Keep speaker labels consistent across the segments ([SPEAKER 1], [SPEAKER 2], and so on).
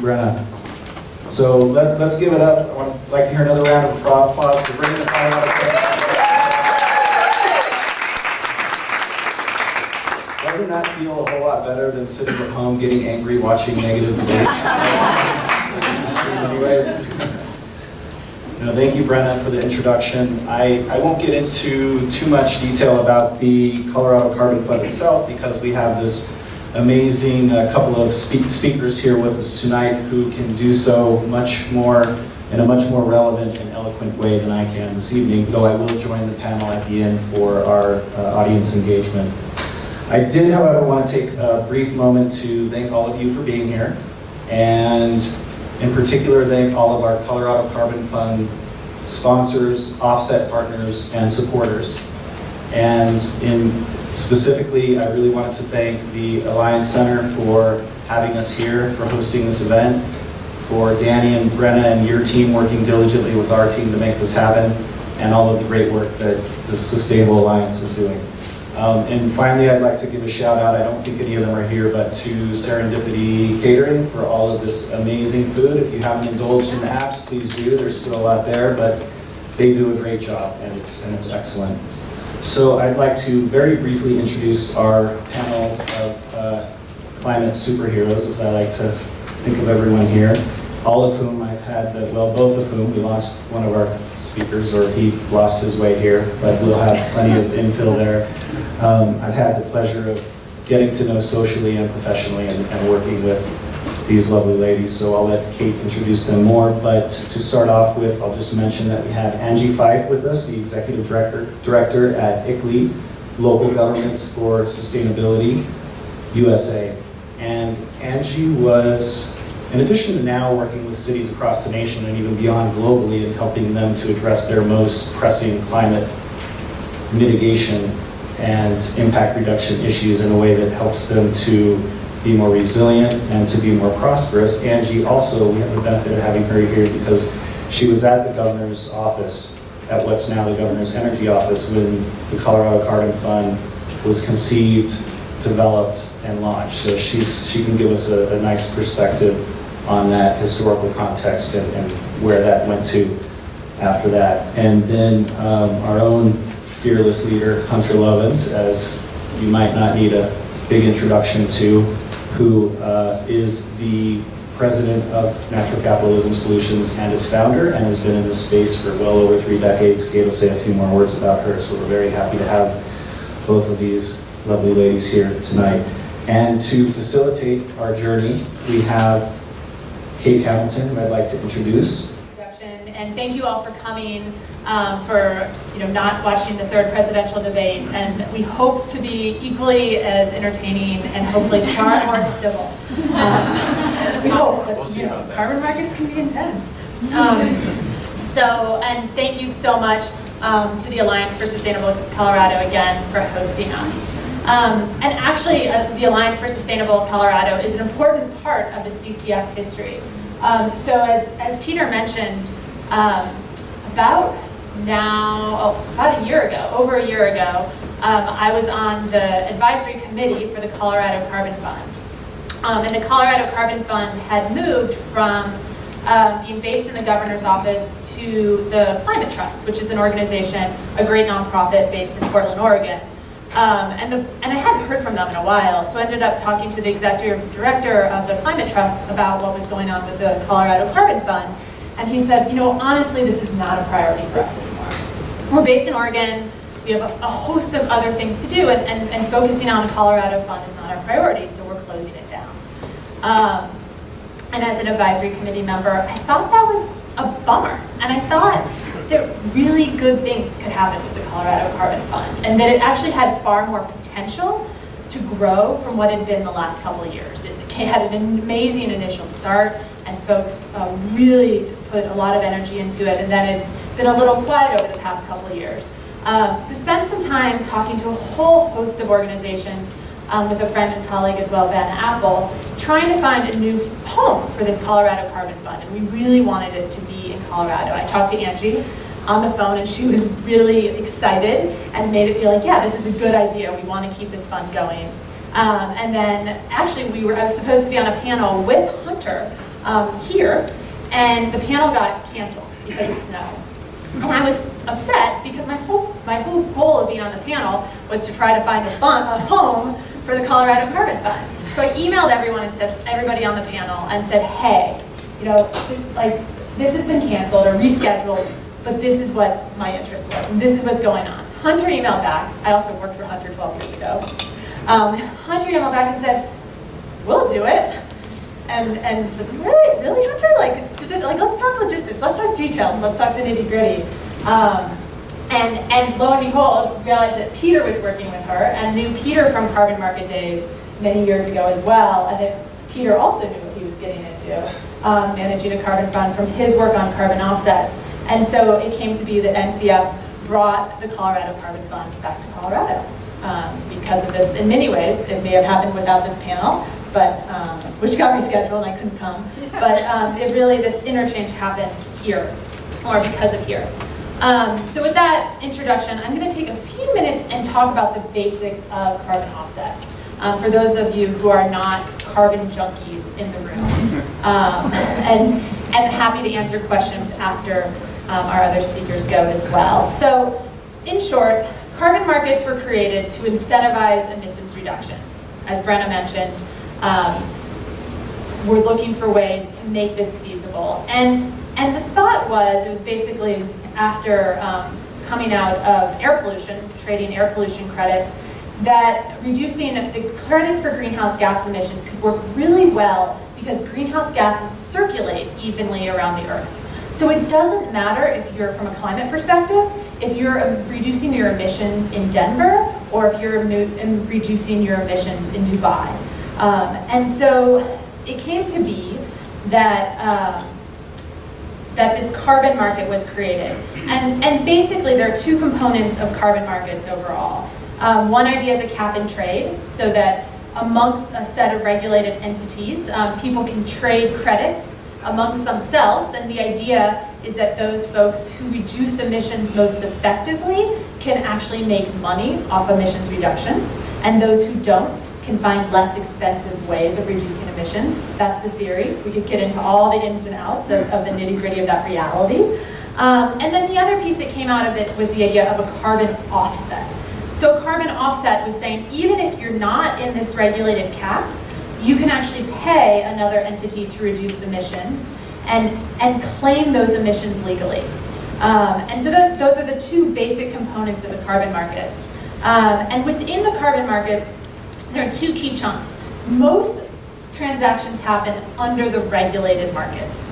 [SPEAKER 1] Brenna. So let's give it up. I'd like to hear another round of applause for bringing the Colorado Cup. Doesn't that feel a whole lot better than sitting at home getting angry watching negative debates? Anyways. Thank you, Brenna, for the introduction. I won't get into too much detail about the Colorado Carbon Fund itself because we have this amazing couple of speakers here with us tonight who can do so in a much more relevant and eloquent way than I can this evening, though I will join the panel at the end for our audience engagement. I did, however, want to take a brief moment to thank all of you for being here, and in particular thank all of our Colorado Carbon Fund sponsors, offset partners, and supporters. And specifically, I really wanted to thank the Alliance Center for having us here, for hosting this event, for Danny and Brenna and your team working diligently with our team to make this happen, and all of the great work that the Sustainable Alliance is doing. And finally, I'd like to give a shout out, I don't think any of them are here, but to Serendipity Catering for all of this amazing food. If you haven't indulged in the apps, please do. There's still a lot there, but they do a great job, and it's excellent. So I'd like to very briefly introduce our panel of climate superheroes, as I like to think of everyone here, all of whom I've had, both of whom, we lost one of our speakers, or he lost his way here, but we'll have plenty of infill there. I've had the pleasure of getting to know socially and professionally and working with these lovely ladies, so I'll let Kate introduce them more. But to start off with, I'll just mention that we have Angie Fife with us, the Executive Director at ICLEI, Local Governments for Sustainability USA. And Angie was, in addition to now working with cities across the nation and even beyond globally and helping them to address their most pressing climate mitigation and impact reduction issues in a way that helps them to be more resilient and to be more prosperous. Angie also, we have the benefit of having her here because she was at the governor's office, at what's now the governor's energy office, when the Colorado Carbon Fund was conceived, developed, and launched. So she can give us a nice perspective on that historical context and where that went to after that. And then our own fearless leader, Hunter Lovins, as you might not need a big introduction to, who is the president of Natural Capitalism Solutions and its founder, and has been in this space for well over 3 decades. Kate will say a few more words about her, so we're very happy to have both of these lovely ladies here tonight. And to facilitate our journey, we have Kate Hamilton, who I'd like to introduce.
[SPEAKER 2] And thank you all for coming, for not watching the third presidential debate. And we hope to be equally as entertaining and hopefully far more civil. We hope, but carbon markets can be intense. And thank you so much to the Alliance for Sustainable Colorado again for hosting us. And actually, the Alliance for Sustainable Colorado is an important part of the CCF history. So as Peter mentioned, about a year ago, over a year ago, I was on the advisory committee for the Colorado Carbon Fund. And the Colorado Carbon Fund had moved from being based in the governor's office to the Climate Trust, which is an organization, a great nonprofit based in Portland, Oregon. And I hadn't heard from them in a while, so I ended up talking to the executive director of the Climate Trust about what was going on with the Colorado Carbon Fund. And he said, honestly, this is not a priority for us anymore. We're based in Oregon. We have a host of other things to do, and focusing on the Colorado Fund is not our priority, so we're closing it down. And as an advisory committee member, I thought that was a bummer. And I thought that really good things could happen with the Colorado Carbon Fund, and that it actually had far more potential to grow from what had been the last couple of years. It had an amazing initial start, and folks really put a lot of energy into it, and then it had been a little quiet over the past couple of years. So spent some time talking to a whole host of organizations, with a friend and colleague as well, Van Apple, trying to find a new home for this Colorado Carbon Fund, and we really wanted it to be in Colorado. I talked to Angie on the phone, and she was really excited and made it feel like, yeah, this is a good idea. We want to keep this fund going. And then actually I was supposed to be on a panel with Hunter here, and the panel got canceled because of snow. And I was upset because my whole goal of being on the panel was to try to find a home for the Colorado Carbon Fund. So I emailed everyone and said, everybody on the panel, and said, hey, you know, like, this has been canceled or rescheduled, but this is what my interest was, and this is what's going on. Hunter emailed back. I also worked for Hunter 12 years ago. Hunter emailed back and said, we'll do it. And said, really, Hunter? Like, let's talk logistics, let's talk details, let's talk the nitty gritty. And lo and behold, realized that Peter was working with her and knew Peter from Carbon Market Days many years ago as well, and that Peter also knew what he was getting into, managing a carbon fund from his work on carbon offsets. And so it came to be that NCF brought the Colorado Carbon Fund back to Colorado. Because of this, in many ways, it may have happened without this panel, but which got rescheduled and I couldn't come. But it really, this interchange happened here, or because of here. So with that introduction, I'm going to take a few minutes and talk about the basics of carbon offsets. For those of you who are not carbon junkies in the room, and happy to answer questions after our other speakers go as well. So, in short, carbon markets were created to incentivize emissions reductions. As Brenna mentioned, we're looking for ways to make this feasible. And the thought was, it was basically after coming out of air pollution, trading air pollution credits, that reducing the credits for greenhouse gas emissions could work really well because greenhouse gases circulate evenly around the Earth. So it doesn't matter if you're, from a climate perspective, if you're reducing your emissions in Denver or if you're reducing your emissions in Dubai. And so it came to be that that this carbon market was created. And basically there are two components of carbon markets overall. One idea is a cap and trade, so that amongst a set of regulated entities, people can trade credits amongst themselves, and the idea is that those folks who reduce emissions most effectively can actually make money off emissions reductions, and those who don't can find less expensive ways of reducing emissions. That's the theory. We could get into all the ins and outs of the nitty-gritty of that reality. And then the other piece that came out of it was the idea of a carbon offset. So a carbon offset was saying, even if you're not in this regulated cap, you can actually pay another entity to reduce emissions and claim those emissions legally. And so those are the two basic components of the carbon markets. And within the carbon markets, there are two key chunks. Most transactions happen under the regulated markets.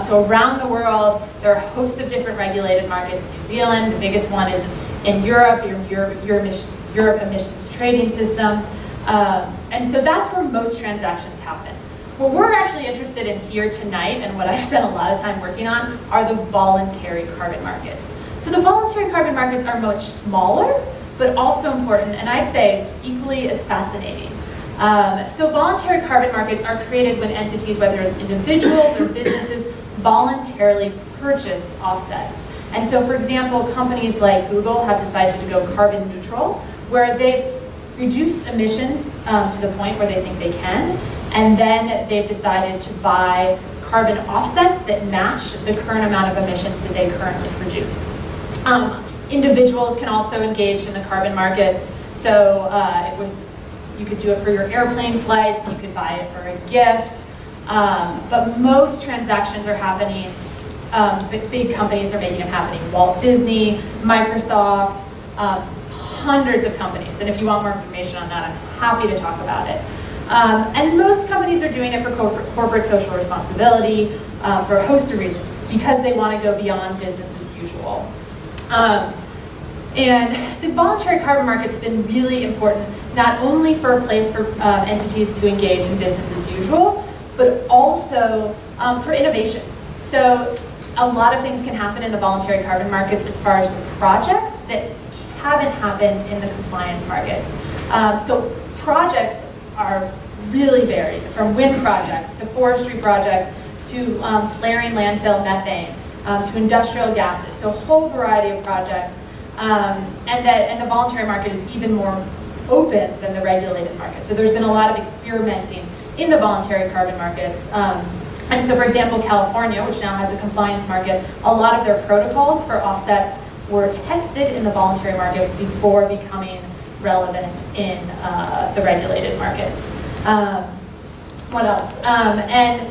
[SPEAKER 2] So around the world, there are a host of different regulated markets. In New Zealand, the biggest one is in Europe, Europe emissions trading system. And so that's where most transactions happen. What we're actually interested in here tonight, and what I've spent a lot of time working on, are the voluntary carbon markets. So the voluntary carbon markets are much smaller, but also important, and I'd say equally as fascinating. So voluntary carbon markets are created when entities, whether it's individuals or businesses, voluntarily purchase offsets. And so, for example, companies like Google have decided to go carbon neutral, where they've reduced emissions to the point where they think they can, and then they've decided to buy carbon offsets that match the current amount of emissions that they currently produce. Individuals can also engage in the carbon markets, so you could do it for your airplane flights, you could buy it for a gift, but most transactions are happening, big companies are making them happening. Walt Disney, Microsoft, hundreds of companies, and if you want more information on that, I'm happy to talk about it. And most companies are doing it for corporate social responsibility, for a host of reasons, because they want to go beyond business as usual. And the voluntary carbon market's been really important, not only for a place for entities to engage in business as usual, but also for innovation. So a lot of things can happen in the voluntary carbon markets as far as the projects that haven't happened in the compliance markets. So projects are really varied, from wind projects to forestry projects to flaring landfill methane to industrial gases, so a whole variety of projects. And the voluntary market is even more open than the regulated market. So there's been a lot of experimenting in the voluntary carbon markets. And so, for example, California, which now has a compliance market, a lot of their protocols for offsets were tested in the voluntary markets before becoming relevant in the regulated markets. What else? And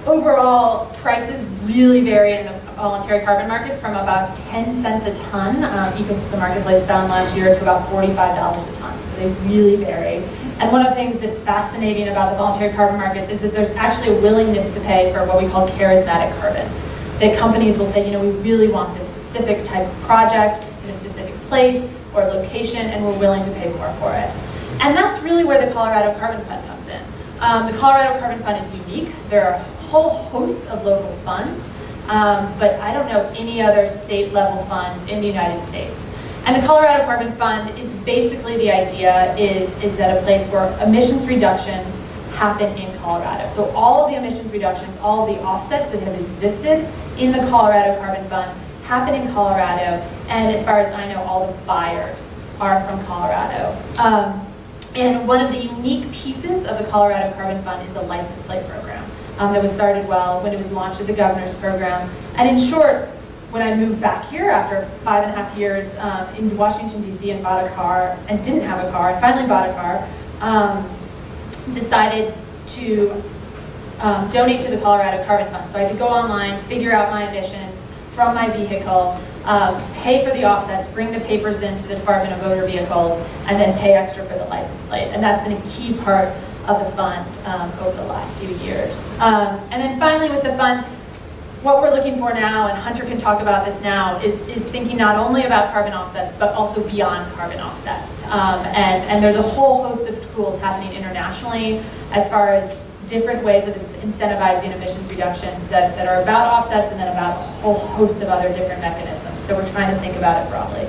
[SPEAKER 2] overall, prices really vary in the voluntary carbon markets from about 10 cents a ton, Ecosystem Marketplace found last year, to about $45 a ton. So they really vary. And one of the things that's fascinating about the voluntary carbon markets is that there's actually a willingness to pay for what we call charismatic carbon. That companies will say, you know, we really want this specific type of project in a specific place or location, and we're willing to pay more for it. And that's really where the Colorado Carbon Fund comes in. The Colorado Carbon Fund is unique. There are a whole host of local funds, but I don't know any other state level fund in the United States. And the Colorado Carbon Fund is basically, the idea is that a place where emissions reductions happen in Colorado. So all of the emissions reductions, all of the offsets that have existed in the Colorado Carbon Fund happen in Colorado, and as far as I know, all the buyers are from Colorado. And one of the unique pieces of the Colorado Carbon Fund is a license plate program that was started when it was launched at the governor's program. And in short, when I moved back here after 5.5 years in Washington, D.C. and bought a car, and didn't have a car, and finally bought a car, decided to donate to the Colorado Carbon Fund. So I had to go online, figure out my emissions from my vehicle, pay for the offsets, bring the papers into the Department of Motor Vehicles, and then pay extra for the license plate. And that's been a key part of the fund over the last few years. And then finally with the fund, what we're looking for now, and Hunter can talk about this now, is thinking not only about carbon offsets, but also beyond carbon offsets. And there's a whole host of tools happening internationally as far as different ways of incentivizing emissions reductions that are about offsets and then about a whole host of other different mechanisms. So we're trying to think about it broadly.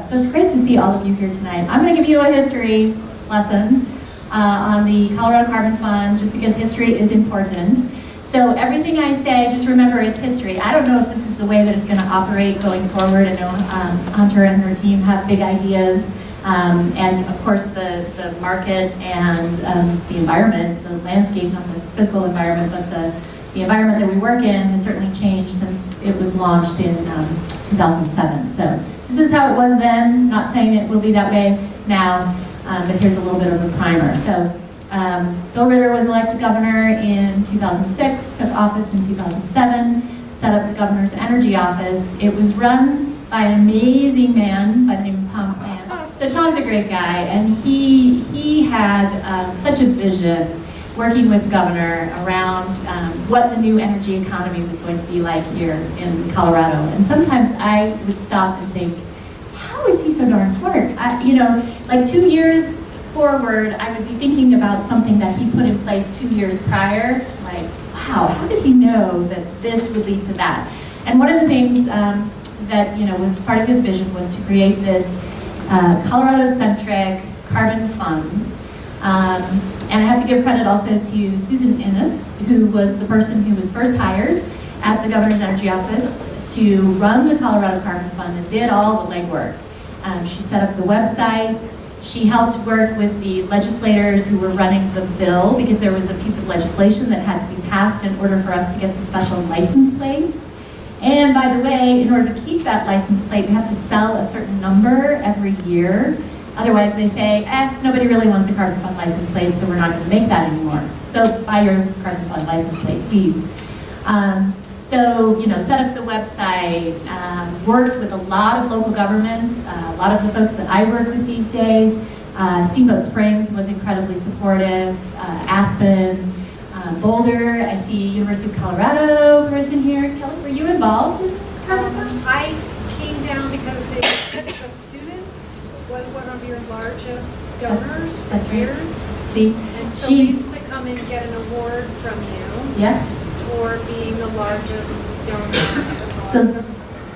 [SPEAKER 3] So it's great to see all of you here tonight. I'm going to give you a history lesson on the Colorado Carbon Fund, just because history is important. So everything I say, just remember it's history. I don't know if this is the way that it's going to operate going forward. I know Hunter and her team have big ideas. And of course the market and the environment, the landscape, not the physical environment, but the environment that we work in has certainly changed since it was launched in 2007. So this is how it was then, not saying it will be that way now, but here's a little bit of a primer. So Bill Ritter was elected governor in 2006, took office in 2007, set up the governor's energy office. It was run by an amazing man by the name of Tom Plant. So Tom's a great guy, and he had such a vision working with the governor around what the new energy economy was going to be like here in Colorado. And sometimes I would stop and think, how is he so darn smart? Like 2 years forward, I would be thinking about something that he put in place 2 years prior. Like, wow, how did he know that this would lead to that? And one of the things that was part of his vision was to create this Colorado-centric carbon fund. And I have to give credit also to Susan Innes, who was the person who was first hired at the governor's energy office to run the Colorado Carbon Fund and did all the legwork. She set up the website. She helped work with the legislators who were running the bill, because there was a piece of legislation that had to be passed in order for us to get the special license plate. And by the way, in order to keep that license plate, we have to sell a certain number every year. Otherwise they say, nobody really wants a carbon fund license plate, so we're not going to make that anymore. So buy your carbon fund license plate, please. So, set up the website, worked with a lot of local governments, a lot of the folks that I work with these days. Steamboat Springs was incredibly supportive, Aspen, Boulder. I see University of Colorado person here. Kelly, were you involved in carbon fund?
[SPEAKER 4] I came down because they said the students was one of your largest donors for
[SPEAKER 3] that's
[SPEAKER 4] years.
[SPEAKER 3] Right. See,
[SPEAKER 4] And so we used to come and get an award from you.
[SPEAKER 3] Yes.
[SPEAKER 4] For being the largest donor.
[SPEAKER 3] So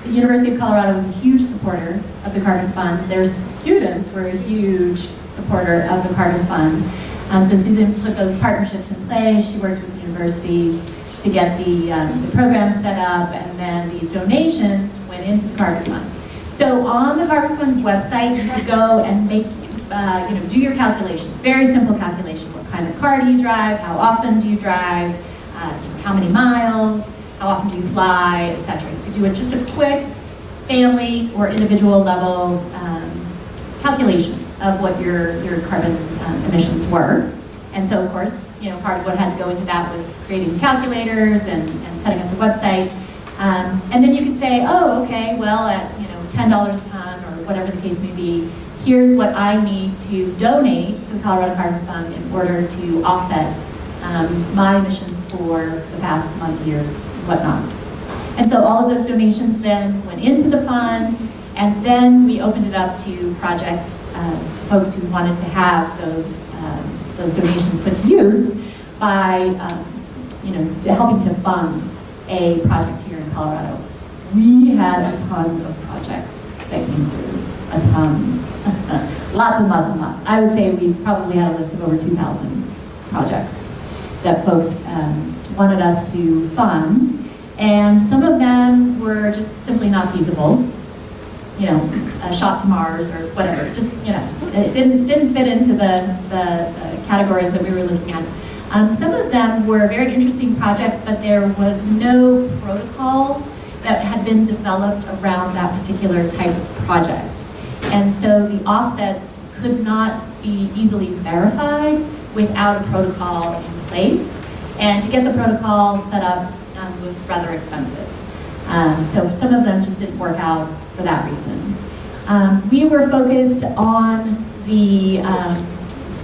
[SPEAKER 3] the University of Colorado was a huge supporter of the Carbon Fund. Their students were a huge supporter of the Carbon Fund. So Susan put those partnerships in place. She worked with universities to get the program set up, and then these donations went into the Carbon Fund. So on the Carbon Fund website, you could go and make, do your calculation. Very simple calculation. What kind of car do you drive? How often do you drive? how many miles, how often do you fly, etc. You could do just a quick family or individual level calculation of what your carbon emissions were. And so, of course, part of what had to go into that was creating calculators and setting up the website. And then you could say, oh, okay, well, at $10 a ton or whatever the case may be, here's what I need to donate to the Colorado Carbon Fund in order to offset my emissions for the past month, year, whatnot. And so all of those donations then went into the fund, and then we opened it up to projects, to folks who wanted to have those donations put to use by helping to fund a project here in Colorado. We had a ton of projects that came through, a ton. Lots and lots and lots. I would say we probably had a list of over 2,000 projects that folks wanted us to fund. And some of them were just simply not feasible. A shot to Mars or whatever. Just, it didn't fit into the categories that we were looking at. Some of them were very interesting projects, but there was no protocol that had been developed around that particular type of project. And so the offsets could not be easily verified without a protocol in place. And to get the protocol set up was rather expensive. So some of them just didn't work out for that reason. We were focused on the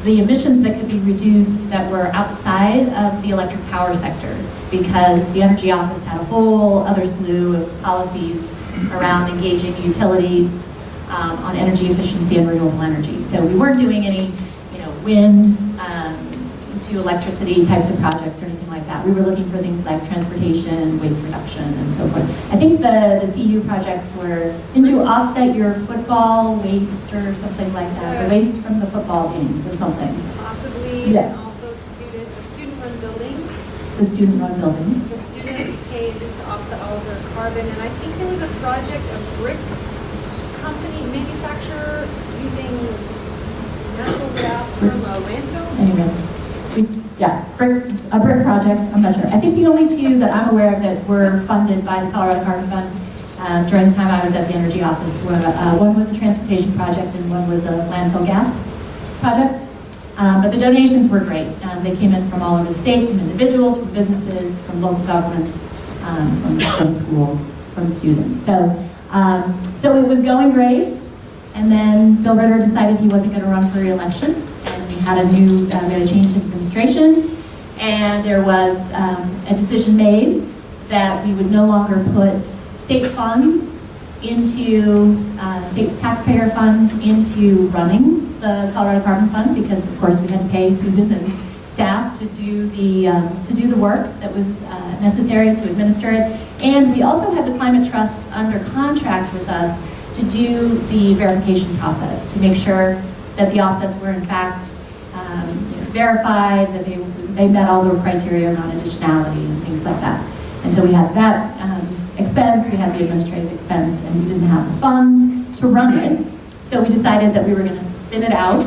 [SPEAKER 3] emissions that could be reduced that were outside of the electric power sector, because the Energy Office had a whole other slew of policies around engaging utilities on energy efficiency and renewable energy. So we weren't doing any, wind to electricity types of projects or anything like that. We were looking for things like transportation, waste reduction, and so forth. I think the CU projects were, didn't you offset your football waste or something like that? The waste from the football games or something?
[SPEAKER 4] Possibly,
[SPEAKER 3] yeah.
[SPEAKER 4] And also the student-run buildings.
[SPEAKER 3] The student-run buildings.
[SPEAKER 4] The students paid to offset all of their carbon, and I think there was a project, a brick company, manufacturer, using natural gas from a landfill.
[SPEAKER 3] Anyway. A brick project, I'm not sure. I think the only two that I'm aware of that were funded by the Colorado Carbon Fund during the time I was at the Energy Office were, one was a transportation project and one was a landfill gas project. But the donations were great. They came in from all over the state, from individuals, from businesses, from local governments, from schools, from students. So it was going great, and then Bill Ritter decided he wasn't going to run for re-election. We had a change in administration, and there was a decision made that we would no longer put state funds into, state taxpayer funds into running the Colorado Carbon Fund, because of course we had to pay Susan and staff to do the work that was necessary to administer it. And we also had the Climate Trust under contract with us to do the verification process, to make sure that the offsets were in fact verified, that they met all the criteria around additionality and things like that. And so we had that expense, we had the administrative expense, and we didn't have the funds to run it. So we decided that we were going to spin it out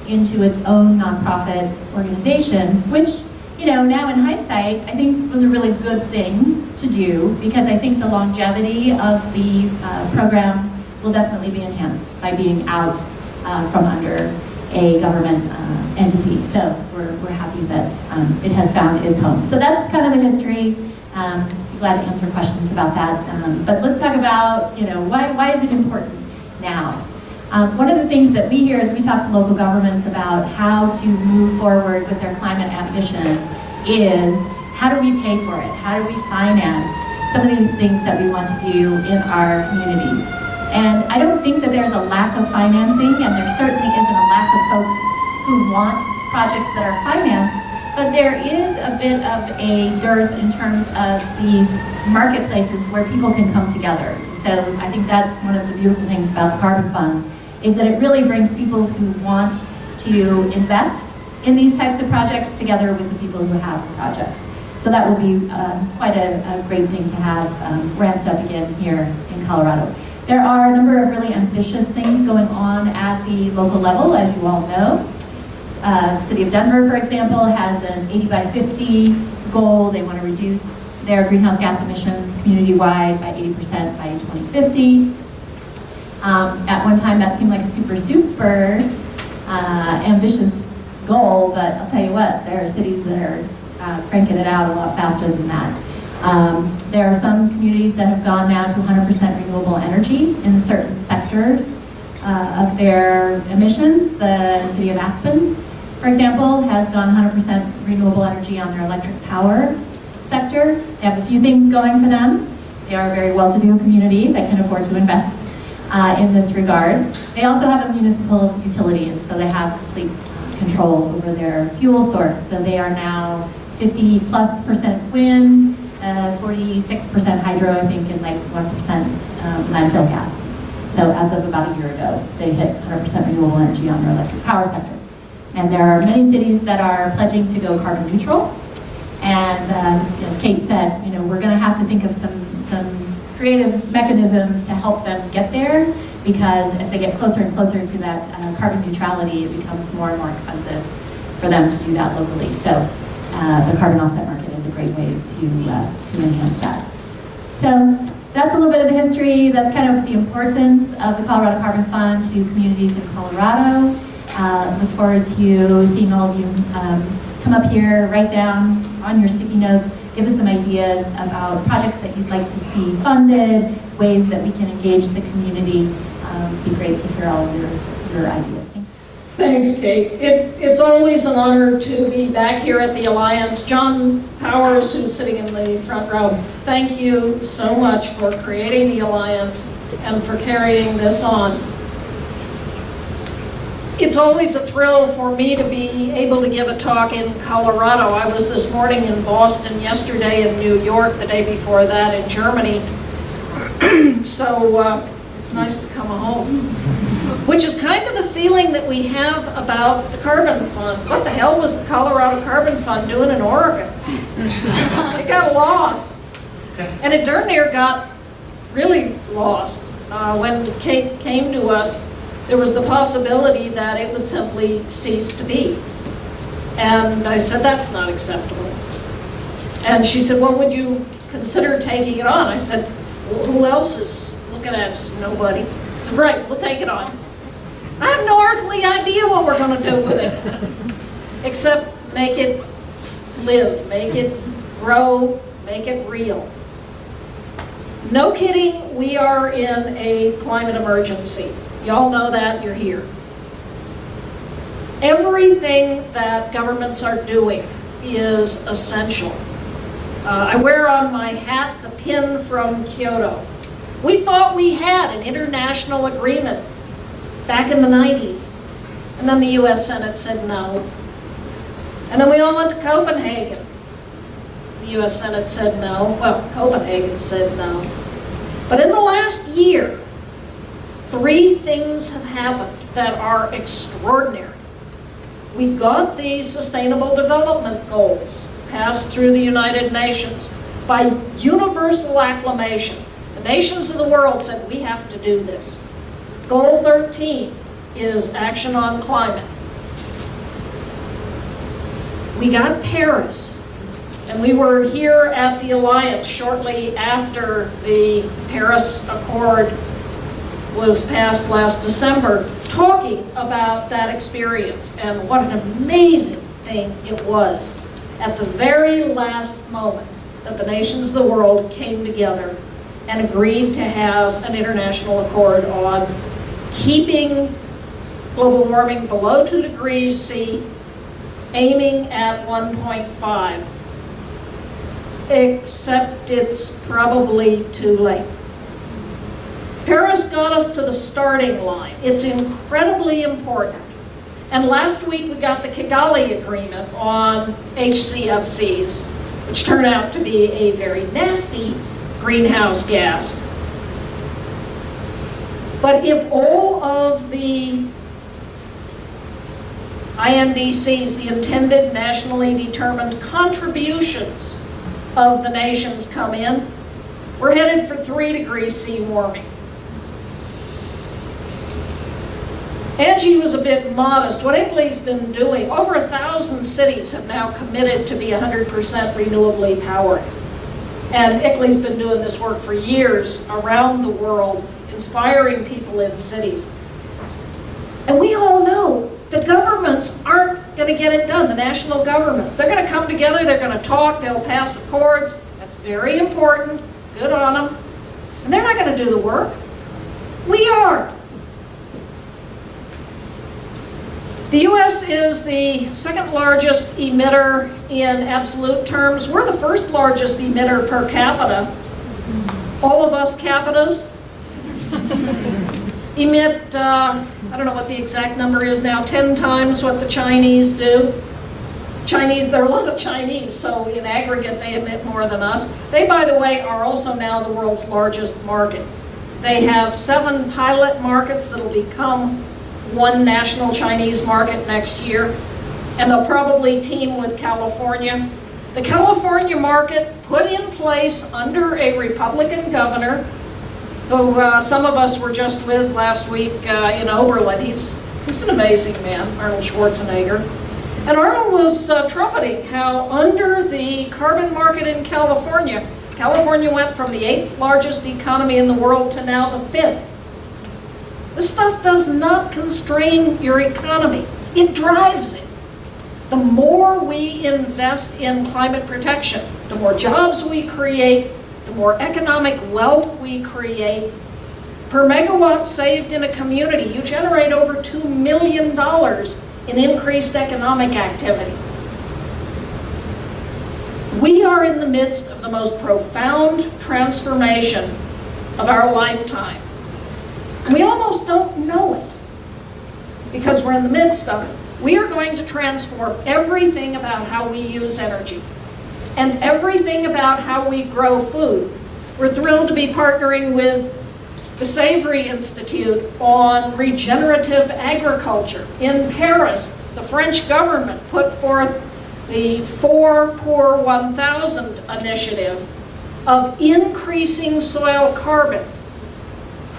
[SPEAKER 3] into its own nonprofit organization, which, now in hindsight, I think was a really good thing to do, because I think the longevity of the program will definitely be enhanced by being out from under a government entity. So we're happy that it has found its home. So that's kind of the history. Be glad to answer questions about that. But let's talk about, why is it important now? One of the things that we hear as we talk to local governments about how to move forward with their climate ambition is, how do we pay for it? How do we finance some of these things that we want to do in our communities? And I don't think that there's a lack of financing, and there certainly isn't a lack of folks who want projects that are financed, but there is a bit of a dearth in terms of these marketplaces where people can come together. So I think that's one of the beautiful things about the Carbon Fund, is that it really brings people who want to invest in these types of projects together with the people who have the projects. So that will be quite a great thing to have ramped up again here in Colorado. There are a number of really ambitious things going on at the local level, as you all know. The City of Denver, for example, has an 80 by 50 goal. They want to reduce their greenhouse gas emissions community-wide by 80% by 2050. At one time, that seemed like a super ambitious goal, but I'll tell you what, there are cities that are cranking it out a lot faster than that. There are some communities that have gone now to 100% renewable energy in certain sectors of their emissions. The city of Aspen, for example, has gone 100% renewable energy on their electric power sector. They have a few things going for them. They are a very well-to-do community that can afford to invest in this regard. They also have a municipal utility, and so they have complete control over their fuel source. So they are now 50+% wind, 46% hydro, I think, and like 1% landfill gas. So as of about a year ago, they hit 100% renewable energy on their electric power sector. And there are many cities that are pledging to go carbon neutral. And as Kate said, you know, we're going to have to think of some creative mechanisms to help them get there, because as they get closer and closer to that carbon neutrality, it becomes more and more expensive for them to do that locally. So the carbon offset market is a great way to enhance that. So that's a little bit of the history. That's kind of the importance of the Colorado Carbon Fund to communities in Colorado. Look forward to seeing all of you come up here, write down on your sticky notes, give us some ideas about projects that you'd like to see funded, ways that we can engage the community. It'd be great to hear all of your ideas.
[SPEAKER 5] Thanks, Kate. It's always an honor to be back here at the Alliance. John Powers, who's sitting in the front row, thank you so much for creating the Alliance and for carrying this on. It's always a thrill for me to be able to give a talk in Colorado. I was this morning in Boston, yesterday in New York, the day before that in Germany. So it's nice to come home. Which is kind of the feeling that we have about the Carbon Fund. What the hell was the Colorado Carbon Fund doing in Oregon? It got lost. And it darn near got really lost. When Kate came to us, there was the possibility that it would simply cease to be. And I said, that's not acceptable. And she said, well, would you consider taking it on? I said, well, who else is looking at us? Nobody. I said, right, we'll take it on. I have no earthly idea what we're going to do with it, except make it live, make it grow, make it real. No kidding, we are in a climate emergency. Y'all know that, you're here. Everything that governments are doing is essential. I wear on my hat the pin from Kyoto. We thought we had an international agreement back in the 90s. And then the US Senate said no. And then we all went to Copenhagen. The US Senate said no. Well, Copenhagen said no. But in the last year, 3 things have happened that are extraordinary. We got these Sustainable Development Goals passed through the United Nations by universal acclamation. The nations of the world said, we have to do this. Goal 13 is action on climate. We got Paris, and we were here at the Alliance shortly after the Paris Accord was passed last December, talking about that experience and what an amazing thing it was at the very last moment that the nations of the world came together and agreed to have an international accord on keeping global warming below 2 degrees C, aiming at 1.5. Except it's probably too late. Paris got us to the starting line. It's incredibly important. And last week we got the Kigali Agreement on HCFCs, which turned out to be a very nasty greenhouse gas. But if all of the INDCs, the intended nationally determined contributions of the nations come in, we're headed for 3 degrees C warming. Angie was a bit modest. What ICLEI's been doing, over 1,000 cities have now committed to be 100% renewably powered. And ICLEI's been doing this work for years around the world, inspiring people in cities. And we all know the governments aren't going to get it done, the national governments. They're going to come together, they're going to talk, they'll pass accords. That's very important. Good on them. And they're not going to do the work. We are. The US is the second largest emitter in absolute terms. We're the first largest emitter per capita. All of us capitas emit, I don't know what the exact number is now, 10 times what the Chinese do. There are a lot of Chinese, so in aggregate they emit more than us. They, by the way, are also now the world's largest market. They have 7 pilot markets that'll become one national Chinese market next year, and they'll probably team with California. The California market put in place under a Republican governor, who some of us were just with last week in Oberlin. He's an amazing man, Arnold Schwarzenegger. And Arnold was trumpeting how under the carbon market in California, California went from the 8th largest economy in the world to now the 5th. This stuff does not constrain your economy. It drives it. The more we invest in climate protection, the more jobs we create, the more economic wealth we create. Per megawatt saved in a community, you generate over $2 million in increased economic activity. We are in the midst of the most profound transformation of our lifetime. We almost don't know it because we're in the midst of it. We are going to transform everything about how we use energy and everything about how we grow food. We're thrilled to be partnering with the Savory Institute on regenerative agriculture. In Paris, the French government put forth the 4 pour 1,000 initiative of increasing soil carbon.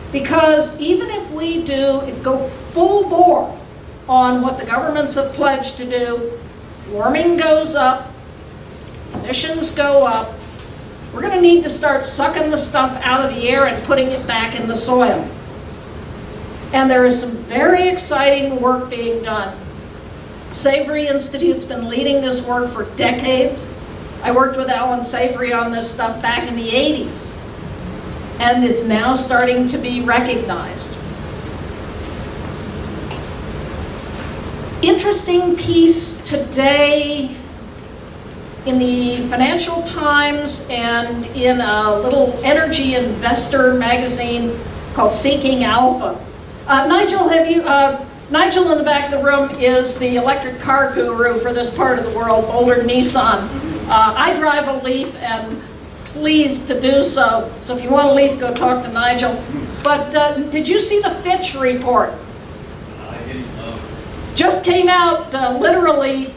[SPEAKER 5] Because even if we go full bore on what the governments have pledged to do, warming goes up, emissions go up, we're going to need to start sucking the stuff out of the air and putting it back in the soil. And there is some very exciting work being done. Savory Institute's been leading this work for decades. I worked with Alan Savory on this stuff back in the 80s. And it's now starting to be recognized. Interesting piece today in the Financial Times and in a little energy investor magazine called Seeking Alpha. Nigel in the back of the room is the electric car guru for this part of the world, Boulder Nissan. I drive a Leaf and pleased to do so. So if you want a Leaf, go talk to Nigel. But did you see the Fitch report?
[SPEAKER 6] I didn't know.
[SPEAKER 5] Just came out literally,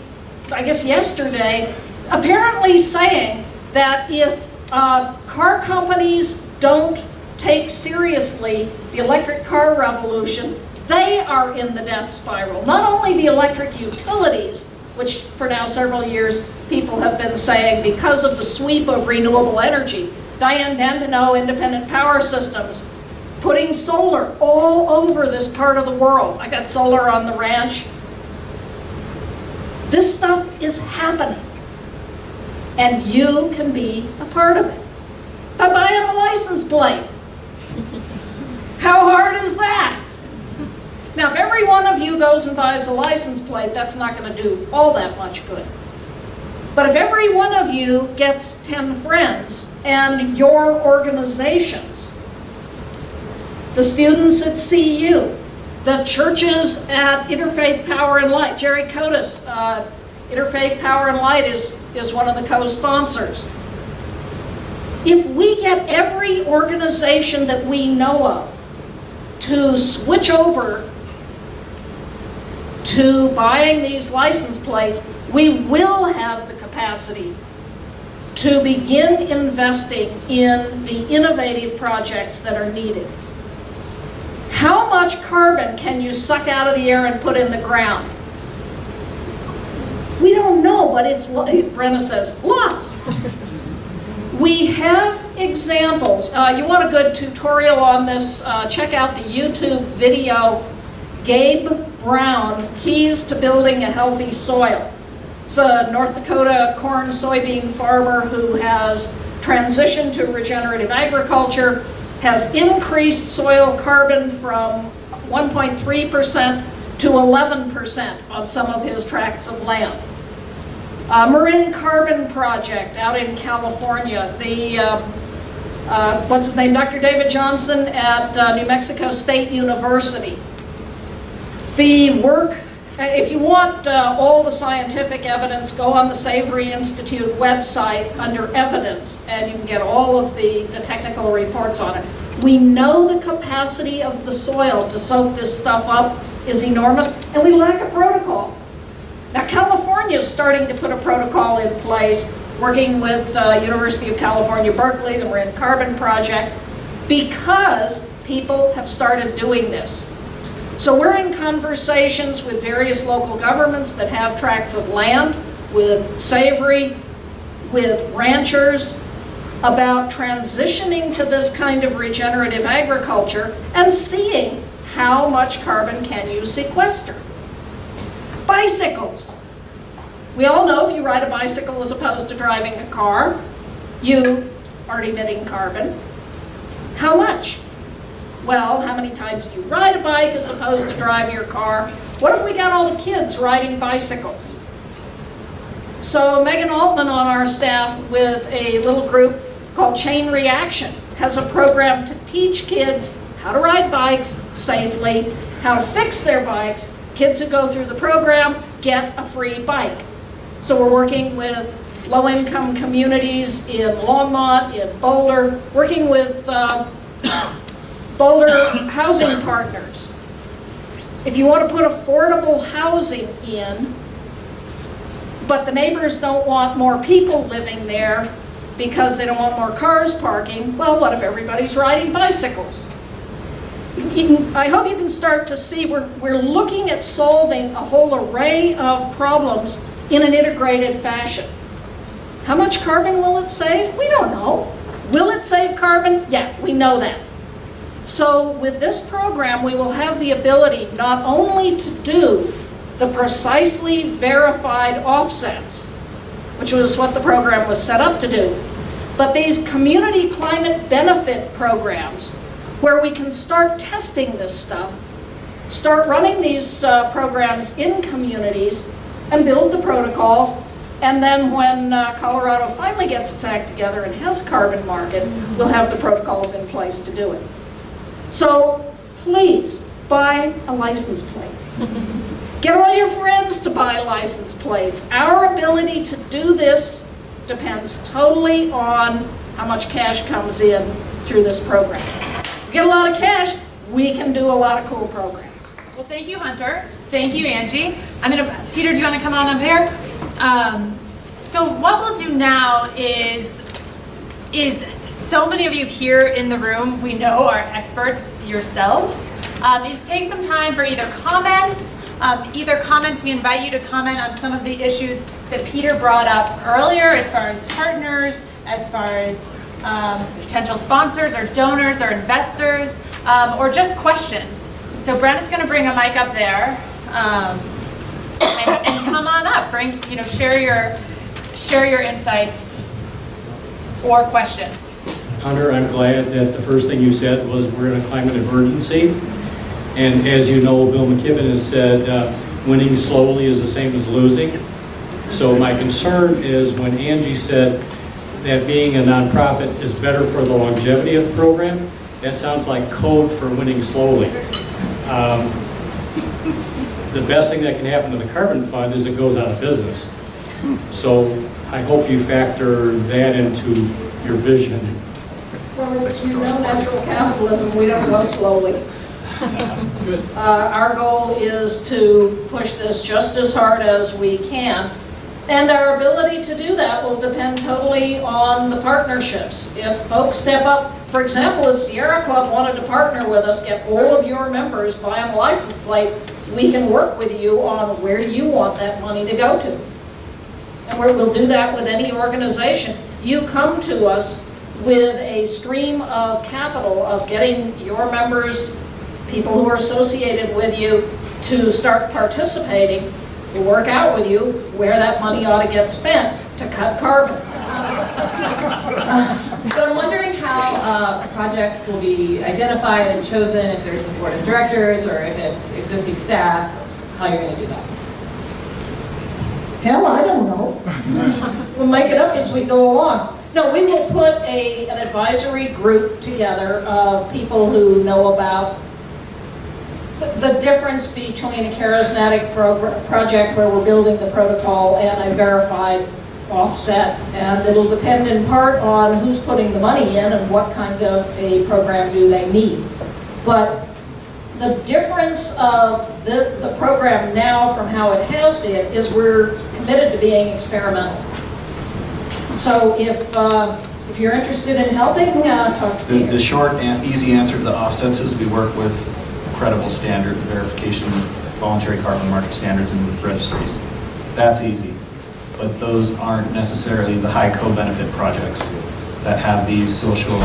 [SPEAKER 5] I guess yesterday, apparently saying that if car companies don't take seriously the electric car revolution, they are in the death spiral. Not only the electric utilities, which for now several years people have been saying because of the sweep of renewable energy. Diane Dandino, Independent Power Systems, putting solar all over this part of the world. I got solar on the ranch. This stuff is happening. And you can be a part of it by buying a license plate. How hard is that? Now, if every one of you goes and buys a license plate, that's not going to do all that much good. But if every one of you gets 10 friends and your organizations, the students at CU, the churches at Interfaith Power and Light, Jerry Cotis, Interfaith Power and Light is one of the co-sponsors. If we get every organization that we know of to switch over to buying these license plates, we will have the capacity to begin investing in the innovative projects that are needed. How much carbon can you suck out of the air and put in the ground? We don't know, but it's, Brenna says, lots. We have examples. You want a good tutorial on this, check out the YouTube video, Gabe Brown, Keys to Building a Healthy Soil. It's a North Dakota corn soybean farmer who has transitioned to regenerative agriculture, has increased soil carbon from 1.3% to 11% on some of his tracts of land. Marin Carbon Project out in California. The, what's his name, Dr. David Johnson at New Mexico State University. The work, if you want all the scientific evidence, go on the Savory Institute website under evidence, and you can get all of the technical reports on it. We know the capacity of the soil to soak this stuff up is enormous, and we lack a protocol. Now, California is starting to put a protocol in place, working with University of California, Berkeley, the Marin Carbon Project, because people have started doing this. So we're in conversations with various local governments that have tracts of land, with Savory, with ranchers, about transitioning to this kind of regenerative agriculture and seeing how much carbon can you sequester. Bicycles. We all know if you ride a bicycle as opposed to driving a car, you are emitting carbon. How much? Well, how many times do you ride a bike as opposed to drive your car? What if we got all the kids riding bicycles? So Megan Altman on our staff with a little group called Chain Reaction has a program to teach kids how to ride bikes safely, how to fix their bikes. Kids who go through the program get a free bike. So we're working with low-income communities in Longmont, in Boulder, working with Boulder Housing Partners. If you want to put affordable housing in, but the neighbors don't want more people living there because they don't want more cars parking, well, what if everybody's riding bicycles? I hope you can start to see we're looking at solving a whole array of problems in an integrated fashion. How much carbon will it save? We don't know. Will it save carbon? Yeah, we know that. So with this program, we will have the ability not only to do the precisely verified offsets, which was what the program was set up to do, but these community climate benefit programs where we can start testing this stuff, start running these programs in communities and build the protocols, and then when Colorado finally gets its act together and has a carbon market, we'll have the protocols in place to do it. So please, buy a license plate. Get all your friends to buy license plates. Our ability to do this depends totally on how much cash comes in through this program. We get a lot of cash, we can do a lot of cool programs.
[SPEAKER 2] Well, thank you, Hunter. Thank you, Angie. Peter, do you want to come on up here? So what we'll do now is so many of you here in the room, we know are experts yourselves, is take some time for either comments, we invite you to comment on some of the issues that Peter brought up earlier as far as partners, as far as potential sponsors or donors or investors, or just questions. So Brent is going to bring a mic up there, and come on up. Share your insights or questions.
[SPEAKER 7] Hunter, I'm glad that the first thing you said was we're in a climate emergency. And as you know, Bill McKibben has said winning slowly is the same as losing. So my concern is when Angie said that being a nonprofit is better for the longevity of the program, that sounds like code for winning slowly. The best thing that can happen to the carbon fund is it goes out of business. So I hope you factor that into your vision.
[SPEAKER 5] Well, you know natural capitalism, we don't go slowly. Our goal is to push this just as hard as we can. And our ability to do that will depend totally on the partnerships. If folks step up For example, if Sierra Club wanted to partner with us, get all of your members, buy them a license plate, we can work with you on where do you want that money to go to. And we'll do that with any organization. You come to us with a stream of capital of getting your members, people who are associated with you, to start participating. We'll work out with you where that money ought to get spent to cut carbon.
[SPEAKER 8] So I'm wondering how projects will be identified and chosen, if there's a board of directors or if it's existing staff, how you're going to do that.
[SPEAKER 5] Hell, I don't know. We'll make it up as we go along. No, we will put an advisory group together of people who know about the difference between a charismatic project where we're building the protocol and a verified offset. And it'll depend in part on who's putting the money in and what kind of a program do they need. But the difference of the program now from how it has been is we're committed to being experimental. So if you're interested in helping, talk to Peter.
[SPEAKER 1] The short and easy answer to the offsets is we work with credible standard verification, voluntary carbon market standards and registries. That's easy. But those aren't necessarily the high co-benefit projects that have these social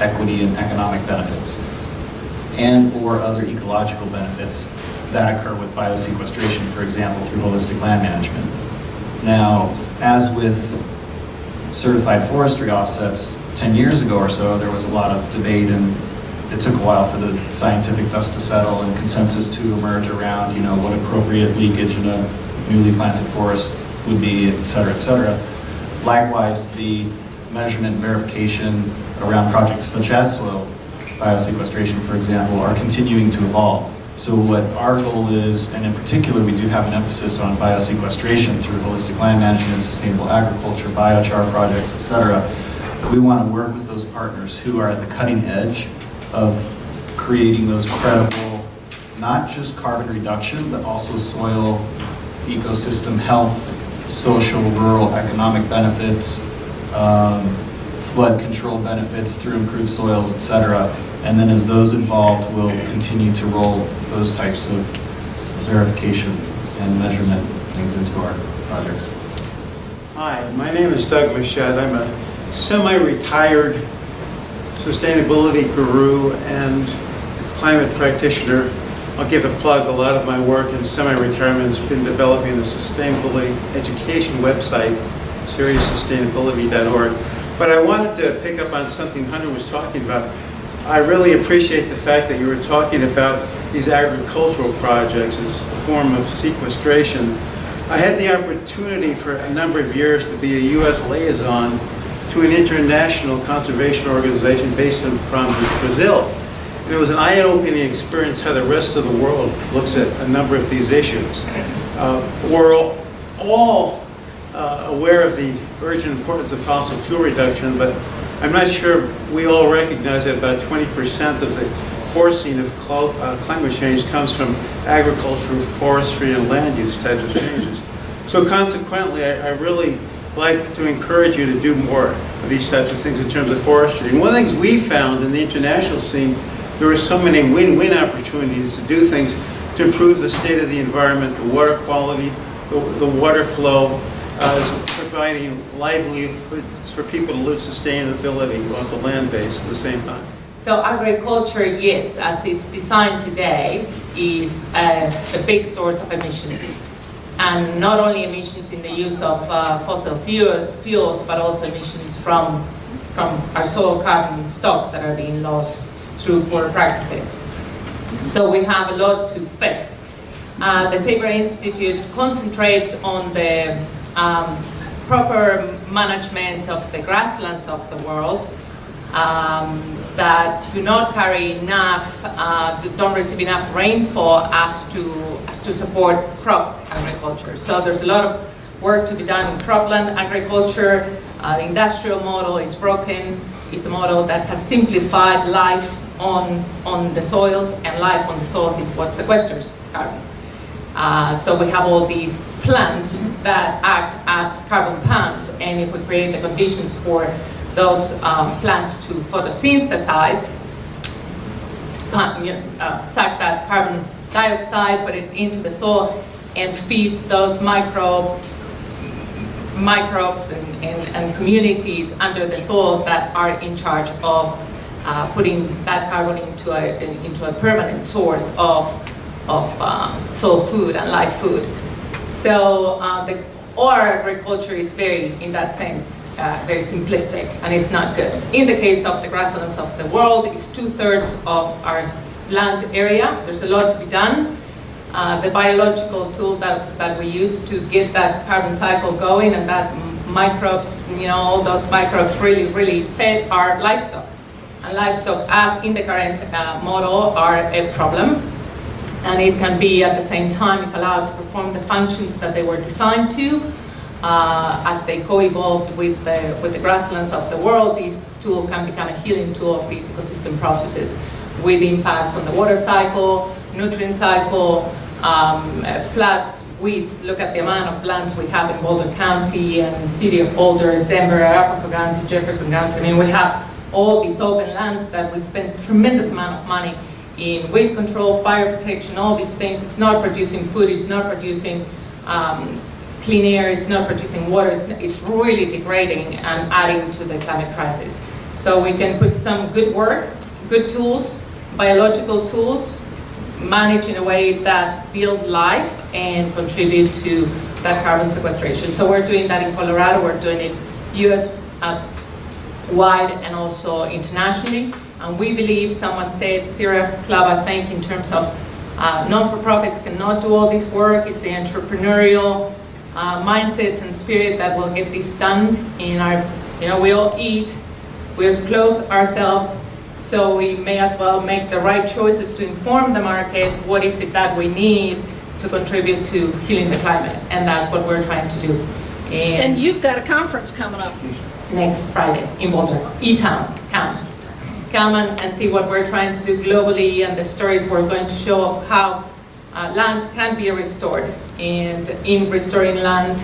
[SPEAKER 1] equity and economic benefits and or other ecological benefits that occur with biosequestration, for example, through holistic land management. Now, as with certified forestry offsets 10 years ago or so, there was a lot of debate and it took a while for the scientific dust to settle and consensus to emerge around, what appropriate leakage in a newly planted forest would be, et cetera, et cetera. Likewise, the measurement and verification around projects such as soil biosequestration, for example, are continuing to evolve. So what our goal is, and in particular, we do have an emphasis on biosequestration through holistic land management, sustainable agriculture, biochar projects, et cetera. We want to work with those partners who are at the cutting edge of creating those credible, not just carbon reduction, but also soil ecosystem health, social, rural, economic benefits, flood control benefits through improved soils, et cetera. And then as those involved, we'll continue to roll those types of verification and measurement things into our projects.
[SPEAKER 9] Hi, my name is Doug Machette. I'm a semi-retired sustainability guru and climate practitioner. I'll give a plug. A lot of my work in semi-retirement has been developing the sustainability education website, serioussustainability.org. But I wanted to pick up on something Hunter was talking about. I really appreciate the fact that you were talking about these agricultural projects as a form of sequestration. I had the opportunity for a number of years to be a U.S. liaison to an international conservation organization based in Brazil. And it was an eye-opening experience how the rest of the world looks at a number of these issues. We're all aware of the urgent importance of fossil fuel reduction, but I'm not sure we all recognize that about 20% of the forcing of climate change comes from agriculture, forestry, and land use types of changes. So consequently, I really like to encourage you to do more of these types of things in terms of forestry. And one of the things we found in the international scene, there are so many win-win opportunities to do things to improve the state of the environment, the water quality, the water flow, providing livelihoods for people to live sustainability off the land base at the same time.
[SPEAKER 10] So agriculture, yes, as it's designed today, is a big source of emissions. And not only emissions in the use of fossil fuels, but also emissions from our soil carbon stocks that are being lost through poor practices. So we have a lot to fix. The Saber Institute concentrates on the proper management of the grasslands of the world that do not carry enough, don't receive enough rainfall as to support crop agriculture. So there's a lot of work to be done in cropland agriculture. The industrial model is broken. It's the model that has simplified life on the soils, and life on the soils is what sequesters carbon. So we have all these plants that act as carbon pumps, and if we create the conditions for those plants to photosynthesize, suck that carbon dioxide, put it into the soil, and feed those microbes and communities under the soil that are in charge of putting that carbon into a permanent source of soil food and live food. So our agriculture is very, in that sense, very simplistic, and it's not good. In the case of the grasslands of the world, it's 2/3 of our land area. There's a lot to be done. The biological tool that we use to get that carbon cycle going, and that microbes, all those microbes really fed our livestock. And livestock, as in the current model, are a problem. And it can be, at the same time, if allowed to perform the functions that they were designed to, as they co-evolved with the grasslands of the world, this tool can become a healing tool of these ecosystem processes with impact on the water cycle, nutrient cycle, floods, weeds. Look at the amount of lands we have in Boulder County and City of Boulder, Denver, Arapahoe County, Jefferson County. I mean, we have all these open lands that we spend tremendous amount of money in weed control, fire protection, all these things. It's not producing food, it's not producing clean air, it's not producing water, it's really degrading and adding to the climate crisis. So we can put some good work, good tools, biological tools, manage in a way that build life and contribute to that carbon sequestration. So we're doing that in Colorado, we're doing it US wide and also internationally. And we believe, someone said, Sarah Club, I think, in terms of non-for-profits cannot do all this work. It's the entrepreneurial mindset and spirit that will get this done. In our, we all eat, we clothe ourselves, so we may as well make the right choices to inform the market what is it that we need to contribute to healing the climate. And that's what we're trying to do.
[SPEAKER 5] And you've got a conference coming up.
[SPEAKER 10] Next Friday in Boulder, E-Town, come and see what we're trying to do globally and the stories we're going to show of how land can be restored. And in restoring land,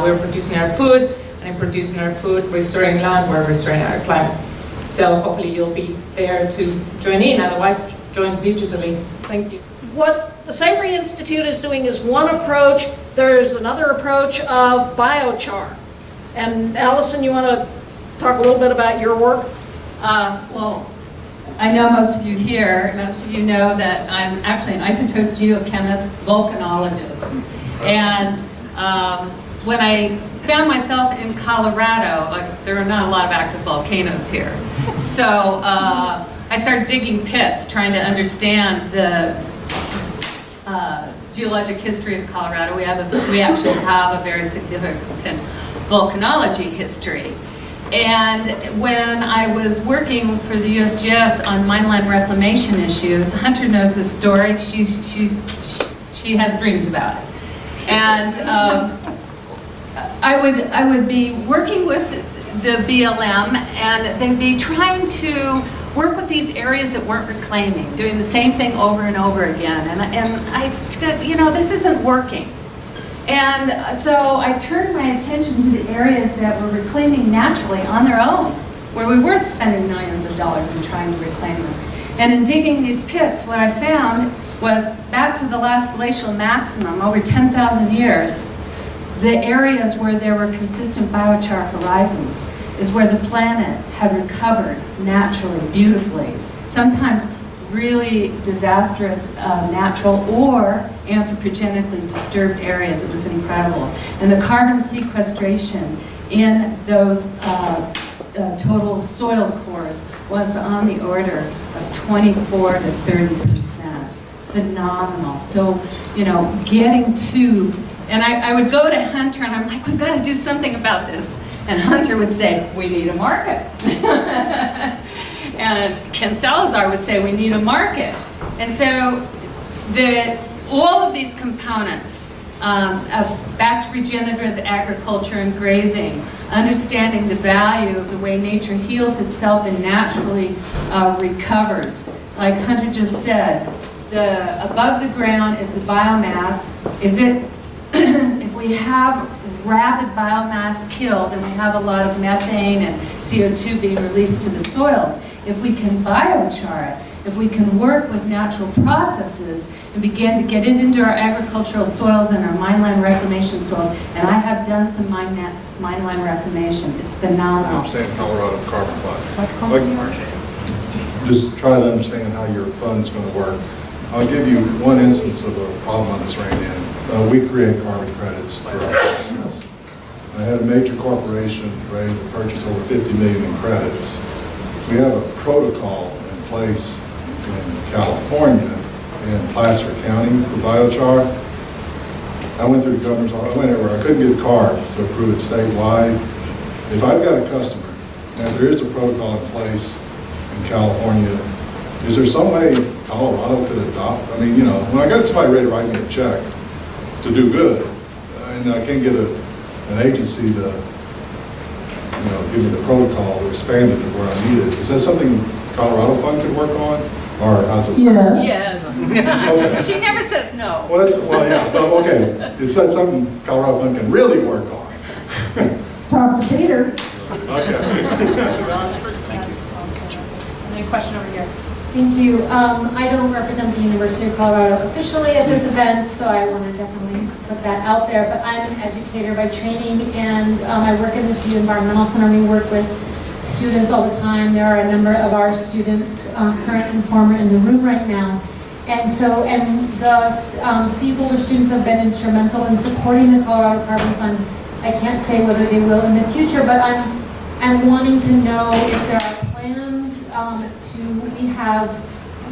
[SPEAKER 10] we're producing our food, and in producing our food, restoring land, we're restoring our climate. So hopefully you'll be there to join in, otherwise join digitally. Thank you.
[SPEAKER 5] What the Savory Institute is doing is one approach. There's another approach of biochar. And Allison, you want to talk a little bit about your work?
[SPEAKER 11] Well, I know most of you here, most of you know that I'm actually an isotope geochemist, volcanologist. And when I found myself in Colorado, there are not a lot of active volcanoes here. So I started digging pits, trying to understand the geologic history of Colorado. We actually have a very significant volcanology history. And when I was working for the USGS on mineland reclamation issues, Hunter knows this story. She has dreams about it. And I would be working with the BLM, and they'd be trying to work with these areas that weren't reclaiming, doing the same thing over and over again. And I this isn't working. And so I turned my attention to the areas that were reclaiming naturally on their own, where we weren't spending millions of dollars in trying to reclaim them. And in digging these pits, what I found was back to the last glacial maximum, over 10,000 years, the areas where there were consistent biochar horizons is where the planet had recovered naturally, beautifully. Sometimes really disastrous natural or anthropogenically disturbed areas. It was incredible. And the carbon sequestration in those total soil cores was on the order of 24 to 30%. Phenomenal. So, getting to, and I would go to Hunter and I'm like, we've got to do something about this. And Hunter would say, we need a market. And Ken Salazar would say, we need a market. And so all of these components, back to regenerative agriculture and grazing, understanding the value of the way nature heals itself and naturally recovers. Like Hunter just said, above the ground is the biomass. If we have rapid biomass killed, and we have a lot of methane and CO2 being released to the soils. If we can biochar it, if we can work with natural processes and begin to get it into our agricultural soils and our mineland reclamation soils, and I have done some mineland reclamation, it's phenomenal.
[SPEAKER 12] I'm saying Colorado Carbon Fund. Just try to understand how your fund's going to work. I'll give you one instance of a problem that's ran in. We create carbon credits through our process. I had a major corporation ready to purchase over 50 million in credits. We have a protocol in place in California, in Placer County for biochar. I went through the governor's office, I went everywhere. I couldn't get a card to approve it statewide. If I've got a customer, and there is a protocol in place in California, is there some way Colorado could adopt? I mean, you know, when I got somebody ready to write me a check to do good, and I can't get an agency to, you know, give me the protocol or expand it to where I need it, is that something Colorado Fund could work on? Or how's it?
[SPEAKER 5] Yes.
[SPEAKER 11] Yes.
[SPEAKER 12] Okay.
[SPEAKER 11] She never says no.
[SPEAKER 12] Well, yeah, okay. Is that something Colorado Fund can really work on?
[SPEAKER 5] Talk to Peter.
[SPEAKER 12] Okay.
[SPEAKER 3] Any question over here? Thank you. I don't represent the University of Colorado officially at this event, so I want to definitely put that out there. But I'm an educator by training, and I work in the CU Environmental Center. We work with students all the time. There are a number of our students, current and former, in the room right now. And the CU Boulder students have been instrumental in supporting the Colorado Carbon Fund. I can't say whether they will in the future, but I'm wanting to know if there are plans we have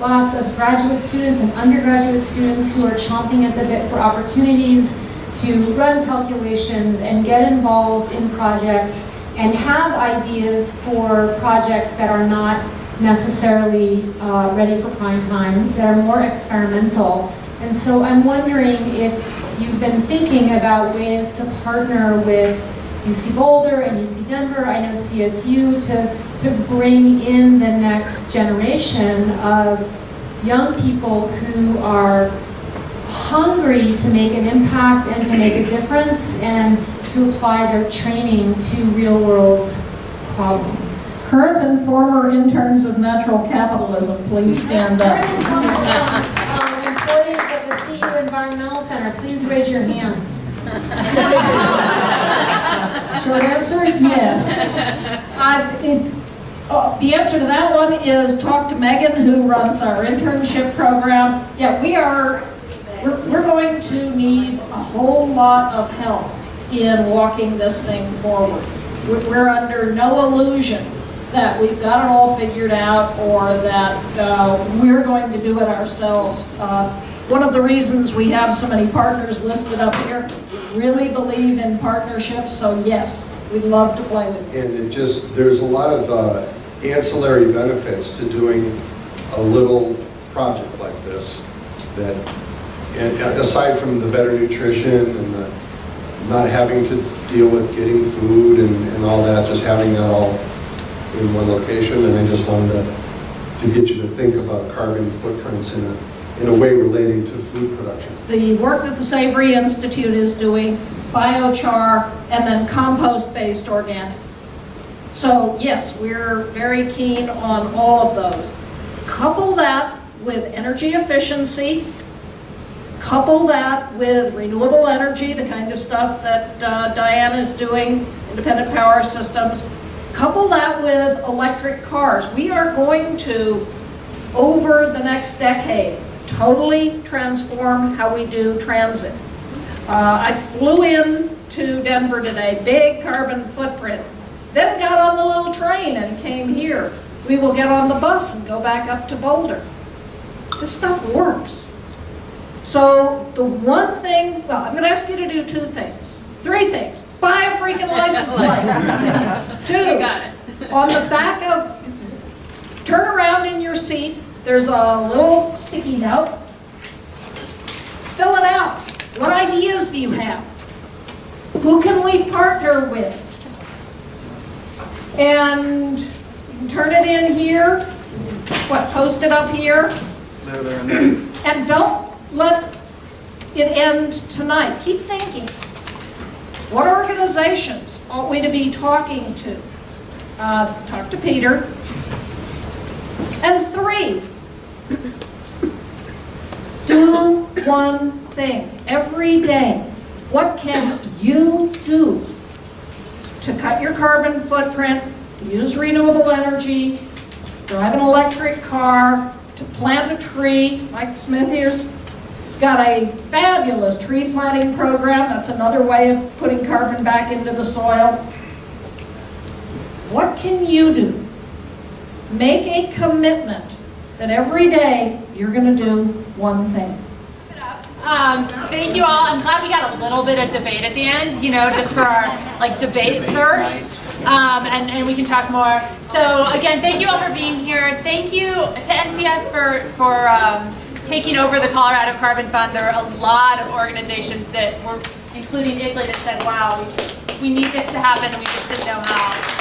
[SPEAKER 3] lots of graduate students and undergraduate students who are chomping at the bit for opportunities to run calculations and get involved in projects and have ideas for projects that are not necessarily ready for prime time, that are more experimental. And so I'm wondering if you've been thinking about ways to partner with UC Boulder and UC Denver, I know CSU, to bring in the next generation of young people who are hungry to make an impact and to make a difference and to apply their training to real world problems.
[SPEAKER 5] Current and former interns of natural capitalism, please stand up.
[SPEAKER 3] Current and former employees of the CU Environmental Center, please raise your hands.
[SPEAKER 5] Short answer, yes. The answer to that one is talk to Megan, who runs our internship program. Yeah, we're going to need a whole lot of help in walking this thing forward. We're under no illusion that we've got it all figured out or that we're going to do it ourselves. One of the reasons we have so many partners listed up here, really believe in partnerships, so yes, we'd love to play with you.
[SPEAKER 13] And there's a lot of ancillary benefits to doing a little project like this, that, and aside from the better nutrition and the not having to deal with getting food and all that, just having that all in one location. And I just wanted to get you to think about carbon footprints in a way relating to food production.
[SPEAKER 5] The work that the Savory Institute is doing, biochar, and then compost-based organic. So yes, we're very keen on all of those. Couple that with energy efficiency, couple that with renewable energy, the kind of stuff that Diane is doing, independent power systems. Couple that with electric cars. We are going to, over the next decade, totally transform how we do transit. I flew in to Denver today, big carbon footprint. Then got on the little train and came here. We will get on the bus and go back up to Boulder. This stuff works. So the one thing, well, I'm going to ask you to do three things. Buy a freaking license plate. Two, on the back of, turn around in your seat, there's a little sticky note. Fill it out. What ideas do you have? Who can we partner with? And you can turn it in here. Post it up here. And don't let it end tonight. Keep thinking. What organizations ought we to be talking to? Talk to Peter. And 3, do one thing every day. What can you do to cut your carbon footprint, to use renewable energy, drive an electric car, to plant a tree? Mike Smith here's got a fabulous tree planting program. That's another way of putting carbon back into the soil. What can you do? Make a commitment that every day you're going to do one thing.
[SPEAKER 2] Thank you all. I'm glad we got a little bit of debate at the end, you know, just for our debate thirst. And we can talk more. So again, thank you all for being here. Thank you to NCS for taking over the Colorado Carbon Fund. There are a lot of organizations that were, including IGLE, that said, wow, we need this to happen, we just didn't know how.